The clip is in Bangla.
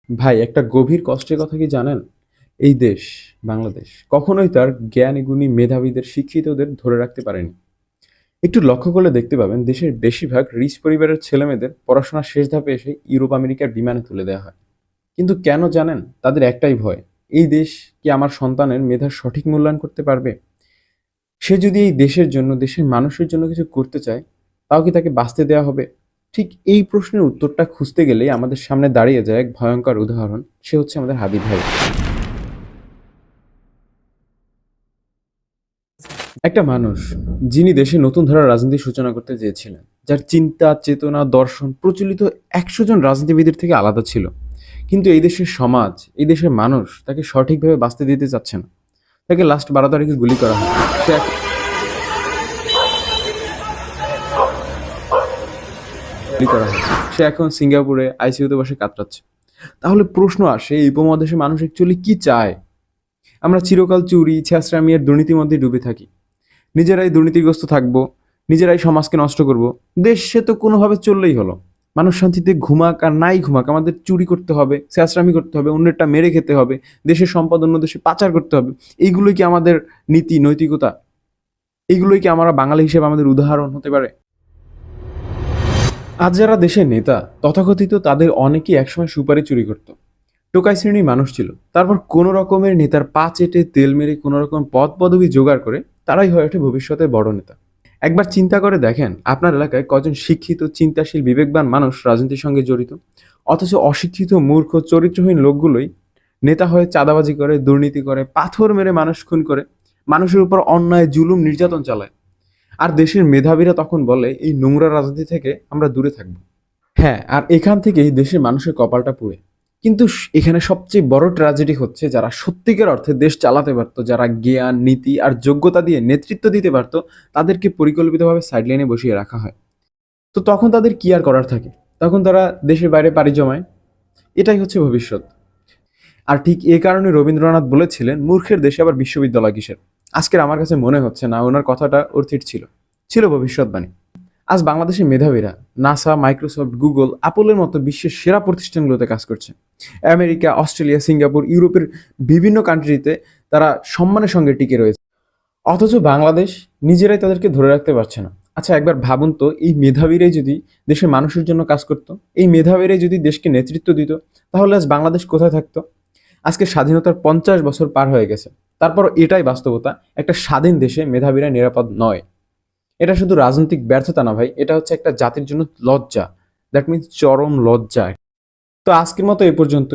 ভাই একটা গভীর কষ্টের কথা কি জানেন? এই দেশ, বাংলাদেশ কখনোই তার জ্ঞানী গুণী মেধাবীদের শিক্ষিতদের ধরে রাখতে পারেনি। একটু লক্ষ্য করলে দেখতে পাবেন দেশের বেশিরভাগ রিচ পরিবারের ছেলেমেয়েদের পড়াশোনার শেষ ধাপে এসে ইউরোপ আমেরিকার বিমানে তুলে দেওয়া হয়। কিন্তু কেন জানেন? তাদের একটাই ভয়, এই দেশ কি আমার সন্তানের মেধার সঠিক মূল্যায়ন করতে পারবে? সে যদি এই দেশের জন্য, দেশের মানুষের জন্য কিছু করতে চায়, তাও কি তাকে বাঁচতে দেওয়া হবে? ঠিক এই প্রশ্নের উত্তরটা খুঁজতে গেলেই আমাদের সামনে দাঁড়িয়ে যায় এক ভয়ঙ্কর উদাহরণ। সে হচ্ছে আমাদের হাবিব ভাই। একটা মানুষ যিনি দেশে নতুন ধারার রাজনীতির সূচনা করতে চেয়েছিলেন, যার চিন্তা, চেতনা, দর্শন প্রচলিত ১০০ জন রাজনীতিবিদের থেকে আলাদা ছিল। কিন্তু এই দেশের সমাজ, এই দেশের মানুষ তাকে সঠিকভাবে বাঁচতে দিতে চাচ্ছে না। তাকে লাস্ট ১২ তারিখে গুলি করা হয়। সে গুলি করা হয়। সে এখন সিঙ্গাপুরে আইসিইউতে বসে কাতরাচ্ছে। তাহলে প্রশ্ন আসে, এই উপমহাদেশের মানুষ অ্যাকচুয়ালি কি চায়? আমরা চিরকাল চুরি, ছেঁচড়ামি আর দুর্নীতির মধ্যে ডুবে থাকি। নিজেরাই দুর্নীতিগ্রস্ত থাকবো, নিজেরাই সমাজকে নষ্ট করব। দেশ সে তো কোনোভাবে চললেই হলো। মানুষ শান্তিতে ঘুমাক আর নাই ঘুমাক, আমাদের চুরি করতে হবে, ছেঁচড়ামি করতে হবে, অন্যেরটা মেরে খেতে হবে, দেশের সম্পদ অন্য দেশে পাচার করতে হবে। এইগুলোই কি আমাদের নীতি, নৈতিকতা? এইগুলোই কি আমরা বাঙালি হিসেবে আমাদের উদাহরণ হতে পারে? আজ যারা দেশের নেতা তথাকথিত, তাদের অনেকেই একসময় সুপারি চুরি করত, টোকাই শ্রেণীর মানুষ ছিল। তারপর কোনো রকমের নেতার পা চেটে তেল মেরে কোনো রকম পদ পদবি জোগাড় করে তারাই হয়ে ওঠে ভবিষ্যতের বড় নেতা। একবার চিন্তা করে দেখেন, আপনার এলাকায় কজন শিক্ষিত, চিন্তাশীল, বিবেকবান মানুষ রাজনীতির সঙ্গে জড়িত, অথচ অশিক্ষিত, মূর্খ, চরিত্রহীন লোকগুলোই নেতা হয়ে চাঁদাবাজি করে, দুর্নীতি করে, পাথর মেরে মানুষ খুন করে, মানুষের উপর অন্যায়, জুলুম, নির্যাতন চালায়। আর দেশের মেধাবীরা তখন বলে এই নোংরা রাজনীতি থেকে আমরা দূরে থাকবো। হ্যাঁ, আর এখান থেকেই দেশের মানুষের কপালটা পুড়ে। কিন্তু এখানে সবচেয়ে বড় ট্র্যাজেডি হচ্ছে, যারা সত্যিকার অর্থে দেশ চালাতে পারতো, যারা জ্ঞান, নীতি আর যোগ্যতা দিয়ে নেতৃত্ব দিতে পারতো, তাদেরকে পরিকল্পিতভাবে সাইডলাইনে বসিয়ে রাখা হয়। তো তখন তাদের কি আর করার থাকে? তখন তারা দেশের বাইরে পাড়ি জমায়। এটাই হচ্ছে ভবিষ্যৎ। আর ঠিক এ কারণে রবীন্দ্রনাথ বলেছিলেন, মূর্খের দেশে আবার বিশ্ববিদ্যালয় কিসের? আজকের আমার কাছে মনে হচ্ছে না ওনার কথাটা অর্থিত ছিল। ছিল ভবিষ্যৎবাণী। আজ বাংলাদেশের মেধাবীরা নাসা, মাইক্রোসফট, গুগল, অ্যাপলের মতো বিশ্বের সেরা প্রতিষ্ঠানগুলোতে কাজ করছে। আমেরিকা, অস্ট্রেলিয়া, সিঙ্গাপুর, ইউরোপের বিভিন্ন কান্ট্রিতে তারা সম্মানের সঙ্গে টিকে রয়েছে। অথচ বাংলাদেশ নিজেরাই তাদেরকে ধরে রাখতে পারছে না। আচ্ছা, একবার ভাবুন তো, এই মেধাবীরাই যদি দেশের মানুষের জন্য কাজ করতো, এই মেধাবীরাই যদি দেশকে নেতৃত্ব দিত, তাহলে আজ বাংলাদেশ কোথায় থাকতো? আজকে স্বাধীনতার ৫০ বছর পার হয়ে গেছে। তারপর এটাই বাস্তবতা, একটা স্বাধীন দেশে মেধাবীরা নিরাপদ নয়। এটা শুধু রাজনৈতিক ব্যর্থতা না ভাই, এটা হচ্ছে একটা জাতির জন্য লজ্জা। দ্যাট মিন্স চরম লজ্জা। তো আজকের মতো এ পর্যন্ত।